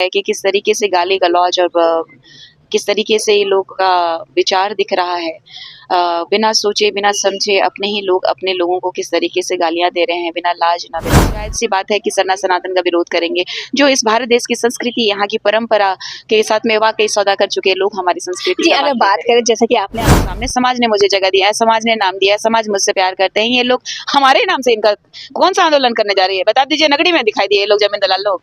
है कि किस तरीके से गाली गलौज और किस तरीके से ये लोग का विचार दिख रहा है। बिना सोचे बिना समझे अपने ही लोग अपने लोगों को किस तरीके से गालियां दे रहे हैं, बिना लाज ना बिना शायद सी बात है कि सरना सनातन का विरोध करेंगे। जो इस भारत देश की संस्कृति, यहाँ की परंपरा के साथ में वाकई सौदा कर चुके लोग हमारी संस्कृति जी, का अगर बात करें जैसे कि आपने सामने समाज ने मुझे जगह दिया है, समाज ने नाम दिया है, समाज मुझसे प्यार करते हैं। ये लोग हमारे नाम से इनका कौन सा आंदोलन करने जा रही है? बता दीजिए, नगड़ी में दिखाई दिए ये लोग जमीन दलाल लोग?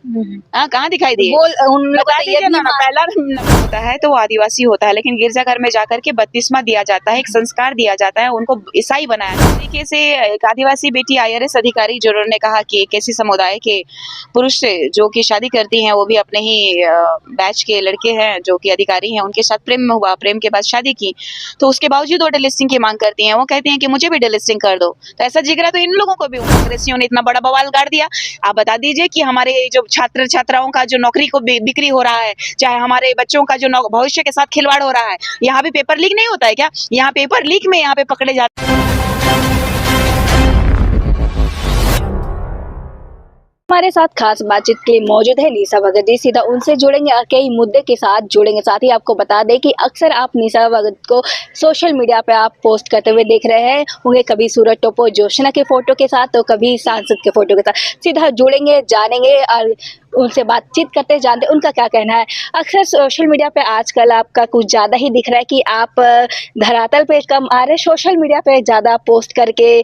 हाँ, कहाँ दिखाई दिए? बोल उन लोगों बता को तो ये दीजिए भी ना, पहला नंबर होता है तो वो आदिवासी होता है, लेकिन गिरजाघर में जाकर के बपतिस्मा दिया जाता है, एक संस्कार दिया जाता है, उनको ईसाई बनाया जाता है। इस तरीके से एक आदिवासी बेटी आईआरएस अधिकारी जिन्होंने कहा कि एक ऐसी समुदाय के पुरुष से जो कि शादी करती हैं, वो भी अपने ही बैच के लड़के हैं जो कि अधिकारी हैं, उनके साथ प्रेम हुआ, प्रेम के बाद शादी की, तो उसके बावजूद वो डिलिस्टिंग की मांग करती हैं। वो कहती हैं कि मुझे भी डिलिस्टिंग कर दो। तो ऐसा जिगरा तो इन लोगों को भी कांग्रेसियों ने इतना बड़ा बवाल गाड़ दिया। आप बता दीजिए कि हमारे जो छात्र छात्राओं का जो नौकरी को बिक्री हो रहा है, चाहे हमारे बच्चों का जो भविष्य के साथ खिलवाड़ हो रहा है, यहाँ भी पेपर लीक नहीं होता है क्या? यहाँ पेपर लीक में यहाँ पे पकड़े जाते हैं। हमारे साथ खास बातचीत के लिए मौजूद है निशा भगत जी। सीधा उनसे जुड़ेंगे और कई मुद्दे के साथ जुड़ेंगे। साथ ही आपको बता दें कि अक्सर आप निशा भगत को सोशल मीडिया पे आप पोस्ट करते हुए देख रहे हैं होंगे, कभी सूरज टोपो जोशना के फोटो के साथ तो कभी सांसद के फोटो के साथ। सीधा जुड़ेंगे, जानेंगे और उनसे बातचीत करते जानते उनका क्या कहना है। अक्सर सोशल मीडिया पे आजकल आपका कुछ ज़्यादा ही दिख रहा है कि आप धरातल पे कम आ रहे, सोशल मीडिया पे ज़्यादा पोस्ट करके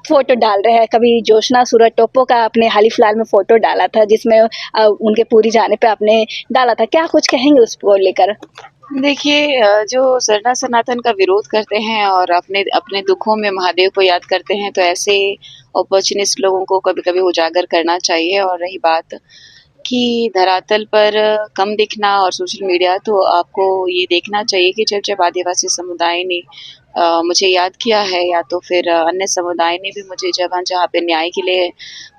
फोटो डाल रहे हैं। कभी जोशना सूरज टोपो का आपने हाल ही फिलहाल में फोटो डाला था जिसमें उनके पूरी जाने पे आपने डाला था। क्या कुछ कहेंगे उसको लेकर? देखिए, जो सरना सनातन का विरोध करते हैं और अपने अपने दुखों में महादेव को याद करते हैं, तो ऐसे अपॉर्चुनिस्ट लोगों को कभी-कभी उजागर करना चाहिए। और रही बात कि धरातल पर कम दिखना और सोशल मीडिया, तो आपको ये देखना चाहिए कि जब-जब आदिवासी समुदाय ने मुझे याद किया है, या तो फिर अन्य समुदाय ने भी मुझे जहाँ पे न्याय के लिए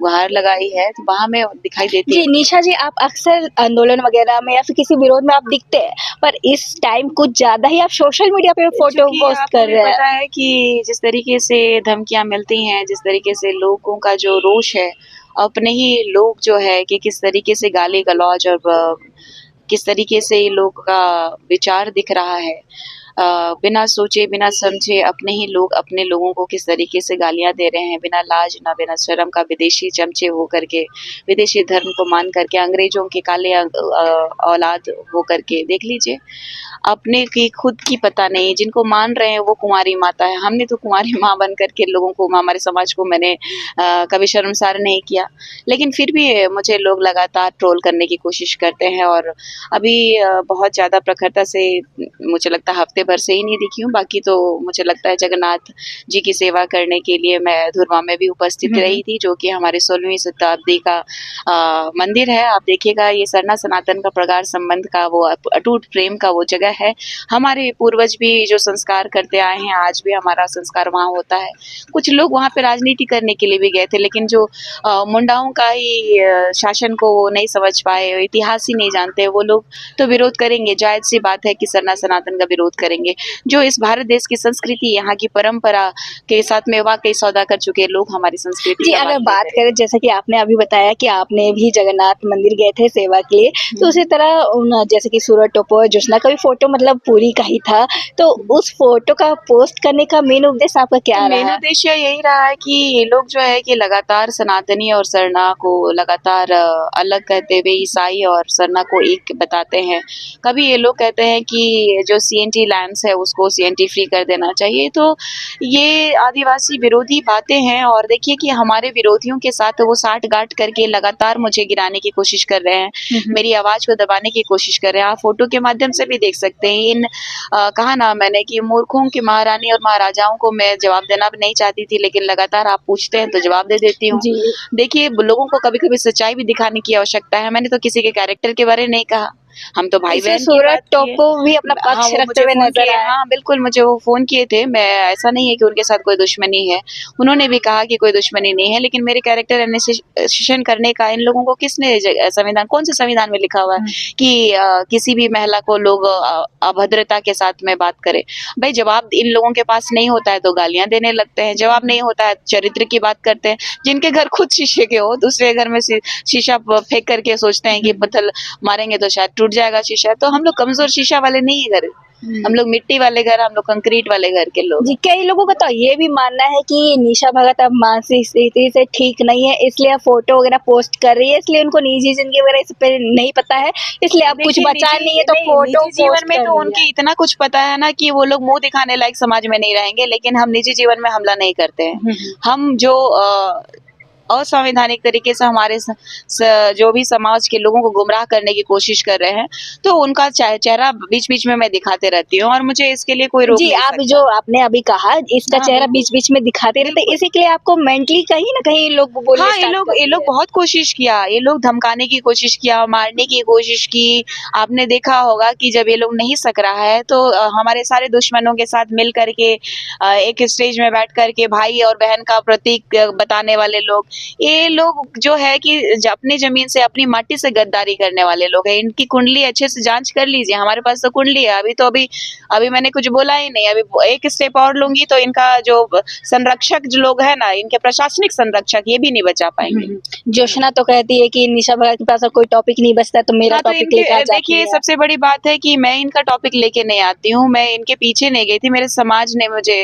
गुहार लगाई है, तो वहाँ मैं दिखाई देती जी, निशा जी, आप अक्सर आंदोलन वगैरह में या फिर किसी विरोध में आप दिखते हैं, पर इस टाइम कुछ ज़्यादा ही आप सोशल मीडिया पे फोटो चूँकि पोस्ट आपको कर भी रहे हैं। पता है कि जिस तरीके से धमकियाँ मिलती हैं, जिस तरीके से लोगों का जो रोष है, अपने ही लोग जो है कि किस तरीके से गाली गलौज और किस तरीके से ये लोग का विचार दिख रहा है। बिना सोचे बिना समझे अपने ही लोग अपने लोगों को किस तरीके से गालियाँ दे रहे हैं, बिना लाज ना बिना शर्म का, विदेशी चमचे हो करके, विदेशी धर्म को मान करके, अंग्रेजों के काले औलाद हो करके। देख लीजिए, अपने की खुद की पता नहीं, जिनको मान रहे हैं वो कुंवारी माता है। हमने तो कुंवारी माँ बन करके लोगों को, हमारे समाज को मैंने कभी शर्मसार नहीं किया। लेकिन फिर भी मुझे लोग लगातार ट्रोल करने की कोशिश करते हैं, और अभी बहुत ज़्यादा प्रखरता से मुझे लगता है हफ्ते भर से ही नहीं दिखी हूँ। बाकी तो मुझे लगता है जगन्नाथ जी की सेवा करने के लिए मैं धुरवा में भी उपस्थित रही थी, जो कि हमारे 16वीं शताब्दी का मंदिर है। आप देखिएगा, ये सरना सनातन का प्रगाढ़ संबंध का, वो अटूट प्रेम का वो जगह है। हमारे पूर्वज भी जो संस्कार करते आए हैं, आज भी हमारा संस्कार वहाँ होता है। कुछ लोग वहाँ पे राजनीति करने के लिए भी गए थे, लेकिन जो मुंडाओं का ही शासन को वो नहीं समझ पाए, इतिहास ही नहीं जानते, वो लोग तो विरोध करेंगे। जायज़ सी बात है कि सरना सनातन का विरोध करेंगे। जो इस भारत देश की संस्कृति, यहाँ की परंपरा के साथ में वाकई सौदा कर चुके लोग हमारी संस्कृति जी, का अगर बात करें जैसे कि आपने अभी बताया कि आपने भी जगन्नाथ मंदिर गए थे सेवा के लिए, तो उसी तरह जैसे कि सूरज टोपो और जोशना का भी फोटो मतलब पूरी का ही था, तो उस फोटो का पोस्ट करने का मेन उद्देश्य आपका क्या मेन रहा? उद्देश्य यही रहा है कि ये लोग जो है कि लगातार सनातनी और सरना को लगातार अलग करते हुए ईसाई और सरना को एक बताते हैं। कभी ये लोग कहते हैं कि जो सीएनटी लैंड्स है उसको सीएनटी फ्री कर देना चाहिए। तो ये आदिवासी विरोधी बातें हैं, और देखिए कि हमारे विरोधियों के साथ वो साठ-गाँठ करके लगातार मुझे गिराने की कोशिश कर रहे हैं। मेरी आवाज़ को दबाने की कोशिश कर रहे हैं। आप फ़ोटो के माध्यम से भी देख सकते हैं। कहा ना मैंने कि मूर्खों की महारानी और महाराजाओं को मैं जवाब देना भी नहीं चाहती थी, लेकिन लगातार आप पूछते हैं तो जवाब दे देती हूँ। जी। देखिए, लोगों को कभी-कभी सच्चाई भी दिखाने की आवश्यकता है। मैंने तो किसी के कैरेक्टर के बारे में नहीं कहा। हम तो भाई इसमें बहन की सूरज बात किए। टोप्पो भी अपना हाँ, पक्ष वो रखते मुझे हुए फ़ोन नजर किए, आए। हाँ, बिल्कुल मुझे वो फ़ोन किए थे। मैं ऐसा नहीं है कि उनके साथ कोई दुश्मनी है। उन्होंने भी कहा कि कोई दुश्मनी नहीं है, लेकिन मेरे कैरेक्टर एनालिसिस करने का इन लोगों को किसने संविधान कौन से संविधान में लिखा हुआ है कि किसी भी महिला को लोग अभद्रता के साथ में बात करें। भाई जवाब इन लोगों के पास नहीं होता है तो गालियाँ देने लगते हैं, जवाब नहीं होता है चरित्र की बात करते हैं। जिनके घर खुद शीशे के हो, दूसरे घर में शीशा फेंक करके सोचते हैं कि पत्थर मारेंगे तो शायद टूट जाएगा शीशा। तो हम लोग कमज़ोर शीशा वाले नहीं है घर, हम लोग मिट्टी वाले घर, हम लोग कंक्रीट वाले घर के लोग जी, हैं। कई लोगों का तो ये भी मानना है कि निशा भगत अब मानसिक स्थिति से ठीक नहीं है, इसलिए अब फ़ोटो वगैरह पोस्ट कर रही है, इसलिए उनको निजी ज़िंदगी वगैरह इस पे नहीं पता है, इसलिए अब कुछ देखिए बचा नहीं है तो फ़ोटो निजी जीवन पोस्ट में कर तो रही है। उनके इतना कुछ पता है ना कि वो लोग मुँह दिखाने लायक समाज में नहीं रहेंगे, लेकिन हम निजी जीवन में हमला नहीं करते हैं। हम जो असंवैधानिक तरीके से हमारे जो भी समाज के लोगों को गुमराह करने की कोशिश कर रहे हैं, तो उनका चेहरा बीच-बीच में मैं दिखाते रहती हूँ और मुझे इसके लिए कोई रोक जी, नहीं आप जो सकता। आपने अभी कहा इसका हाँ, चेहरा बिल्कुल, बीच-बीच में दिखाते रहते, बिल्कुल। इसी के लिए आपको मेंटली कहीं न कहीं लोग बोलने हाँ, स्टार्ट कर ये लोग दिए। बहुत कोशिश किया, ये लोग धमकाने की कोशिश किया, मारने की कोशिश की। आपने देखा होगा कि जब ये लोग नहीं सक रहा है तो हमारे सारे दुश्मनों के साथ मिल कर के एक स्टेज में बैठ कर के भाई और बहन का प्रतीक बताने वाले लोग, ये लोग जो है कि अपनी ज़मीन से, अपनी माटी से गद्दारी करने वाले लोग हैं। इनकी कुंडली अच्छे से जाँच कर लीजिए, हमारे पास तो कुंडली है, अभी मैंने कुछ बोला ही नहीं, अभी एक स्टेप और लूँगी तो इनका जो संरक्षक जो लोग हैं ना, इनके प्रशासनिक संरक्षक ये भी नहीं बचा पाएँगे। जोशना तो कहती है कि निशा भगत के पास अब कोई टॉपिक नहीं बचता तो मेरा हाँ, तो टॉपिक लेके आ इनके जाती देखिए है। सबसे बड़ी बात है कि मैं इनका टॉपिक लेके नहीं आती हूँ, मैं इनके पीछे नहीं गई थी, मेरे समाज ने मुझे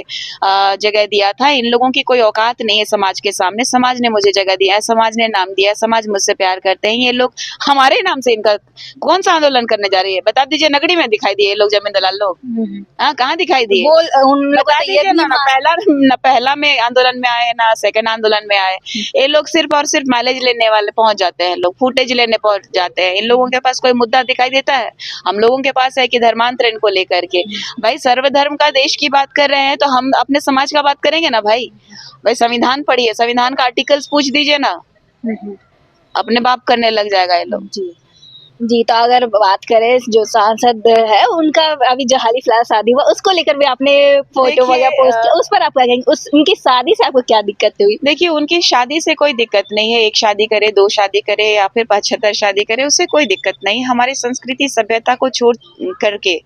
जगह दिया था। इन लोगों की कोई औकात नहीं है समाज के सामने, समाज ने मुझे जगह दिया है, समाज ने नाम दिया है, समाज मुझसे प्यार करते हैं। ये लोग हमारे नाम से इनका कौन-सा आंदोलन करने जा रही है? बता दीजिए नगड़ी में दिखाई दिए ये लोग जमीन दलाल लोग? हाँ, कहाँ दिखाई दिए? बोल उन लोगों बता का तो ये दीजिए भी ना पहला में आंदोलन में आए, ना सेकंड आंदोलन में आए। ये लोग सिर्फ़ और सिर्फ़ माइलेज लेने वाले पहुँच जाते हैं लोग, फुटेज लेने पहुँच जाते हैं। इन लोगों के पास कोई मुद्दा दिखाई देता है? हम लोगों के पास है कि धर्मांतरण को लेकर के। भाई सर्वधर्म का देश की बात कर रहे हैं, तो हम अपने समाज का बात करेंगे ना भाई। भाई संविधान पढ़िए, संविधान का आर्टिकल्स पूछ दीजिए ना, अपने बाप करने लग जाएगा ये लोग। जी। जी, तो अगर बात करें जो सांसद है उनका अभी जो हाल-ही-फिलहाल शादी हुआ उसको लेकर भी आपने फ़ोटो देखिए वगैरह पोस्ट किया, उस पर आप क्या कहेंगे? उस उनकी शादी से आपको क्या दिक्कत हुई? देखिए, उनकी शादी से कोई दिक्कत नहीं है, 1 शादी करे, 2 शादी करे या फिर 75 शादी करे, उससे कोई दिक्कत नहीं। हमारी संस्कृति सभ्यता को छोड़ करके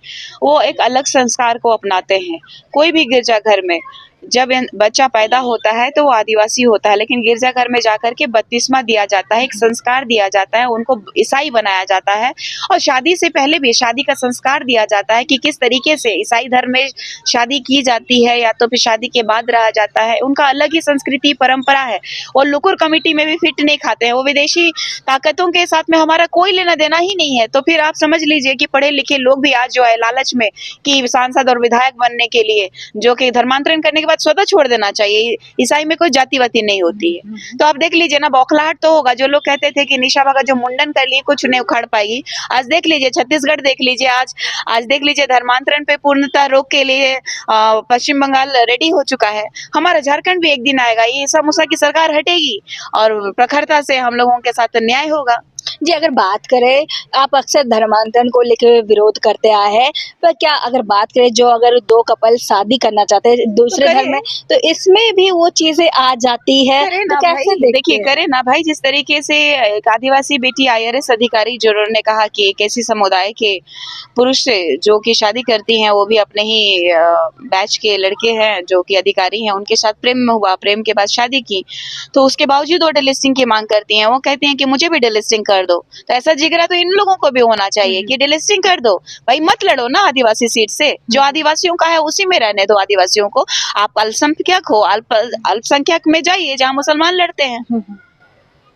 वो एक अलग संस्कार को अपनाते हैं। कोई भी गिरजाघर में जब बच्चा पैदा होता है तो वो आदिवासी होता है, लेकिन गिरजाघर में जाकर के बपतिस्मा दिया जाता है, एक संस्कार दिया जाता है, उनको ईसाई बनाया जाता है और शादी से पहले भी शादी का संस्कार दिया जाता है कि किस तरीके से ईसाई धर्म में शादी की जाती है या तो फिर शादी के बाद रहा जाता है। उनका अलग ही संस्कृति परंपरा है। वो लुकुर कमिटी में भी फिट नहीं खाते हैं। वो विदेशी ताकतों के साथ में हमारा कोई लेना देना ही नहीं है। तो फिर आप समझ लीजिए कि पढ़े लिखे लोग भी आज जो है लालच में कि सांसद और विधायक बनने के लिए जो कि धर्मांतरण करने के बाद स्वतः छोड़ देना चाहिए। ईसाई में कोई जाति-वाति नहीं होती है। तो आप देख लीजिए ना बौखलाहट तो होगा। जो लोग कहते थे कि निशा भगत जो मुंडन कर लिए कुछ नहीं उखाड़ पाएगी। आज देख लीजिए छत्तीसगढ़ देख लीजिए आज देख लीजिए धर्मांतरण पे पूर्णतः रोक के लिए पश्चिम बंगाल रेडी हो चुका है। हमारा झारखंड भी एक दिन आएगा, ये ईसा-मूसा की सरकार हटेगी और प्रखरता से हम लोगों के साथ न्याय होगा। जी, अगर बात करें आप अक्सर धर्मांतरण को लेके विरोध करते आए हैं, पर क्या अगर बात करें जो अगर 2 कपल शादी करना चाहते हैं तो दूसरे धर्म करे। में, तो इसमें भी वो चीज़ें आ जाती है, करे तो ना कैसे भाई, देखते देखिए हैं? करे ना भाई जिस तरीके से एक आदिवासी बेटी आईआरएस अधिकारी जिन्होंने कहा कि एक ऐसी समुदाय के पुरुष से जो कि शादी करती हैं वो भी अपने ही बैच के लड़के हैं जो कि अधिकारी हैं उनके साथ प्रेम में हुआ, प्रेम के बाद शादी की, तो उसके बावजूद वो डिलिस्टिंग की मांग करती हैं। वो कहती हैं कि मुझे भी डिलिस्टिंग कर दो। तो ऐसा जिगरा तो इन लोगों को भी होना चाहिए कि डिलिस्टिंग कर दो। भाई मत लड़ो ना आदिवासी सीट से, जो आदिवासियों का है उसी में रहने दो आदिवासियों को। आप अल्पसंख्यक हो, अल्पसंख्यक में जाइए जहाँ मुसलमान लड़ते हैं।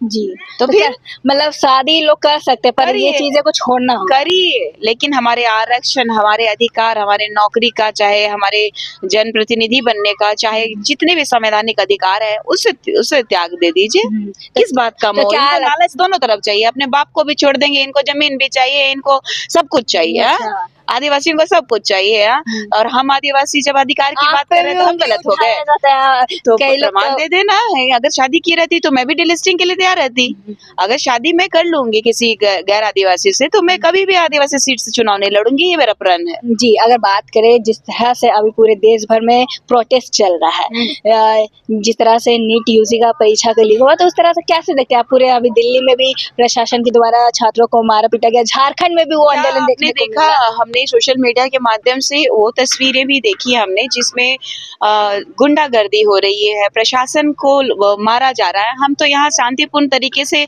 जी, तो तो क्या फिर मतलब शादी लोग कर सकते हैं, पर ये करिए, चीज़ें को छोड़ना होगा। करिए, लेकिन हमारे आरक्षण, हमारे अधिकार, हमारे नौकरी का, चाहे हमारे जनप्रतिनिधि बनने का, चाहे जितने भी संवैधानिक अधिकार है, उसे त्याग दे दीजिए। तो किस बात का तो मोह? क्या इनको लग लालच दोनों तरफ चाहिए। अपने बाप को भी छोड़ देंगे, इनको ज़मीन भी चाहिए, इनको सब कुछ चाहिए, हाँ? अच्छा। आदिवासियों को सब कुछ चाहिए, हाँ। और हम आदिवासी जब अधिकार की आप बात पे कर रहे भी हैं तो हम उंगली गलत हो गए। उठाया जाता है, तो कई लोग प्रमाण तो दे देना है, अगर शादी की रहती तो मैं भी डिलिस्टिंग के लिए तैयार रहती। अगर शादी मैं कर लूंगी किसी गैर आदिवासी से तो मैं कभी भी आदिवासी सीट से चुनाव नहीं लड़ूंगी, ये मेरा प्रण है। जी, अगर बात करें जिस तरह से अभी पूरे देश भर में प्रोटेस्ट चल रहा है, जिस तरह से नीट यूजी का परीक्षा का लीक हुआ, तो उस तरह से कैसे देखते हैं आप? पूरे अभी दिल्ली में भी प्रशासन के द्वारा छात्रों को मारा पीटा गया, झारखंड में भी वो क्या आंदोलन आपने देखने को देखा, मिला। हमने सोशल मीडिया के माध्यम से वो तस्वीरें भी देखी हमने जिसमें गुंडागर्दी हो रही है, प्रशासन को मारा जा रहा है। हम तो यहाँ शांतिपूर्ण तरीके से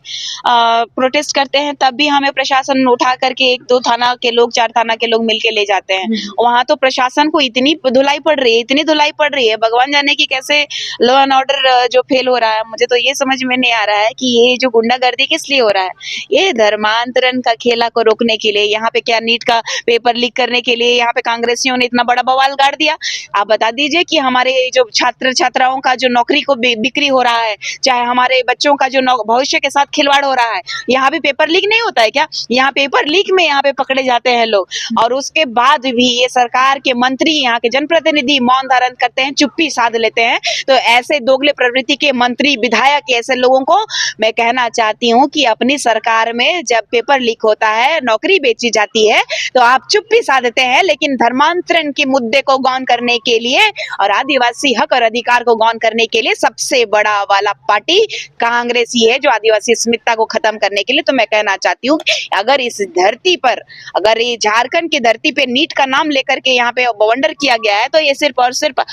प्रोटेस्ट करते हैं, तब भी हमें प्रशासन उठा करके 1-2 थाना के लोग, 4 थाना के लोग मिलके ले जाते हैं। वहाँ तो प्रशासन को इतनी धुलाई पड़ रही है, इतनी धुलाई पड़ रही है, भगवान जाने की कैसे लॉ एंड ऑर्डर जो फेल हो रहा है। मुझे तो ये समझ में नहीं आ रहा है कि ये जो गुंडागर्दी किस लिए हो रहा है। ये धर्मांतरण का खेला को रोकने के लिए, यहाँ पे क्या नीट का पेपर लीक करने के लिए यहाँ पे कांग्रेसियों ने इतना बड़ा बवाल गाड़ दिया। आप बता दीजिए कि हमारे जो छात्र छात्राओं का जो नौकरी को बिक्री हो रहा है, चाहे हमारे बच्चों का जो भविष्य के साथ खिलवाड़ हो रहा है, यहाँ भी पेपर लीक नहीं होता है क्या? यहाँ पेपर लीक में यहाँ पे पकड़े जाते हैं लोग, और उसके बाद भी ये सरकार के मंत्री, यहाँ के जनप्रतिनिधि मौन धारण करते हैं, चुप्पी साध लेते हैं। तो ऐसे दोगले प्रवृत्ति के मंत्री, विधायक, ऐसे लोगों को मैं कहना चाहती हूँ कि अपनी सरकार में जब पेपर लीक होता है, नौकरी बेची जाती है, तो आप चुप्पी साधते हैं, लेकिन धर्मांतरण के मुद्दे को गौन करने के लिए और आदिवासी हक और अधिकार को गौन करने के लिए सबसे बड़ा वाला पार्टी कांग्रेस ही है, जो आदिवासी अस्मिता को खत्म करने के लिए। तो मैं कहना चाहती हूँ अगर इस धरती पर, अगर ये झारखंड की धरती पे नीट का नाम लेकर के यहाँ पे बवंडर किया गया है, तो ये सिर्फ और सिर्फ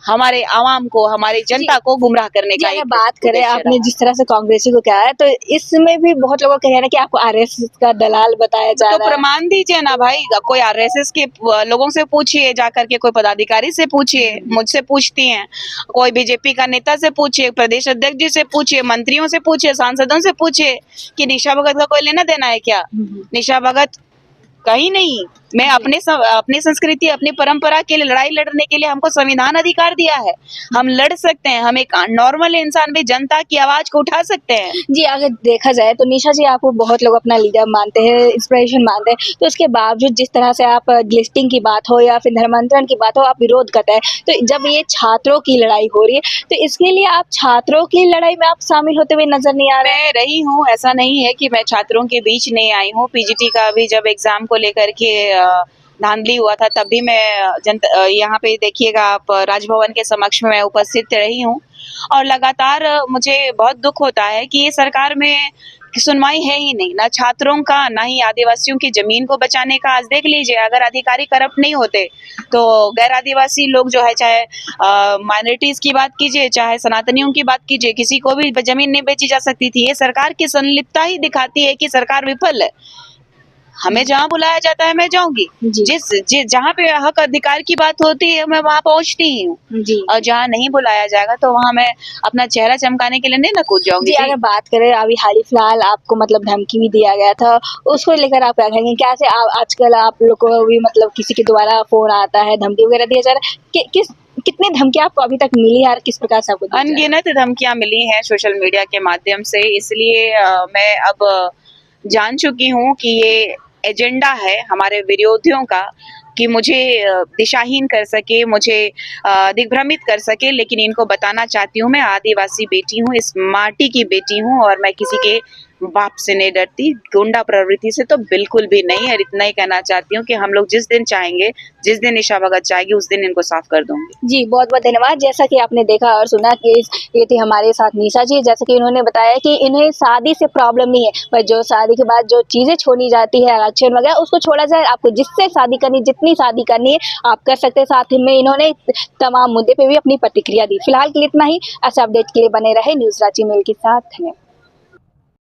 हमारे आवाम को, हमारी जनता को गुमराह करने का अगर एक बात करें उद्देश्य आपने रहा। जिस तरह से कांग्रेसी को कहा है, तो इसमें भी बहुत लोगों का कहना है कि आपको आरएसएस का दलाल बताया जा तो रहा है। प्रमाण दीजिए ना भाई, कोई आरएसएस के लोगों से पूछिए जाकर के, कोई पदाधिकारी से पूछिए, मुझसे पूछती हैं, कोई बीजेपी का नेता से पूछिए, प्रदेश अध्यक्ष जी से पूछिए, मंत्रियों से पूछिए, सांसदों से पूछिए कि निशा भगत का कोई लेना देना है क्या? निशा भगत कहीं नहीं। मैं अपनी संस्कृति, अपनी परंपरा के लिए लड़ाई लड़ने के लिए हमको संविधान अधिकार दिया है, हम लड़ सकते हैं, हम एक नॉर्मल इंसान भी जनता की आवाज को उठा सकते हैं। जी, अगर देखा जाए तो निशा जी आपको बहुत लोग अपना लीडर मानते हैं, इंस्पिरेशन मानते हैं, तो उसके बावजूद जिस तरह से आप लिस्टिंग की बात हो या फिर धर्मांतरण की बात हो, आप विरोध करते हैं। तो जब ये छात्रों की लड़ाई हो रही है, तो इसके लिए आप छात्रों की लड़ाई में आप शामिल होते हुए नजर नहीं आ रहे हैं? मैं रही हूँ, ऐसा नहीं है कि मैं छात्रों के बीच नहीं आई हूँ। पीजीटी का भी जब एग्जाम को लेकर के धांधली हुआ था, तब भी मैं यहाँ पे देखिएगा आप, राजभवन के समक्ष में मैं उपस्थित रही हूँ, और लगातार मुझे बहुत दुख होता है कि ये सरकार में सुनवाई है ही नहीं, ना छात्रों का, ना ही आदिवासियों की जमीन को बचाने का। आज देख लीजिए, अगर अधिकारी करप्ट नहीं होते तो गैर आदिवासी लोग जो है, चाहे माइनॉरिटीज की बात कीजिए, चाहे सनातनियों की बात कीजिए, किसी को भी जमीन नहीं बेची जा सकती थी। ये सरकार की संलिप्तता ही दिखाती है कि सरकार विफल है। हमें जहाँ बुलाया जाता है मैं जाऊंगी, जहाँ पे हक अधिकार की बात होती है मैं वहाँ पहुँचती ही हूँ, और जहाँ नहीं बुलाया जाएगा तो वहाँ मैं अपना चेहरा चमकाने के लिए नहीं ना कूद जाऊंगी। जी, अगर बात करें अभी हाल ही फिलहाल आपको मतलब धमकी भी दिया गया था, उसको लेकर आप क्या कहेंगे? कैसे आजकल आप लोग को भी मतलब किसी के द्वारा फोन आता है, धमकी वगैरह दिया जा रहा है, कितनी धमकी आपको अभी तक मिली है और किस प्रकार से आपको? अनगिनत धमकियां मिली हैं सोशल मीडिया के माध्यम से, इसलिए मैं अब जान चुकी हूँ कि ये एजेंडा है हमारे विरोधियों का कि मुझे दिशाहीन कर सके, मुझे दिग्भ्रमित कर सके। लेकिन इनको बताना चाहती हूँ, मैं आदिवासी बेटी हूँ, इस माटी की बेटी हूँ, और मैं किसी के बाप से नहीं डरती, गुंडा प्रवृत्ति से तो बिल्कुल भी नहीं। और इतना ही कहना चाहती हूँ कि हम लोग जिस दिन चाहेंगे, जिस दिन निशा भगत चाहेगी, उस दिन इनको साफ कर दूंगी। जी, बहुत-बहुत धन्यवाद। जैसा कि आपने देखा और सुना कि ये थी हमारे साथ निशा जी, जैसे कि इन्होंने बताया कि इन्हें शादी से प्रॉब्लम नहीं है, पर जो शादी के बाद जो चीज़ें छोड़ी जाती है, आरक्षण वगैरह, उसको छोड़ा जाए। आपको जिससे शादी करनी, जितनी शादी करनी है, आप कर सकते हैं। साथ ही में इन्होंने तमाम मुद्दे पे भी अपनी प्रतिक्रिया दी। फिलहाल के लिए इतना ही। ऐसे अपडेट के लिए बने रहे न्यूज़ रांची मेल के साथ। धन्यवाद।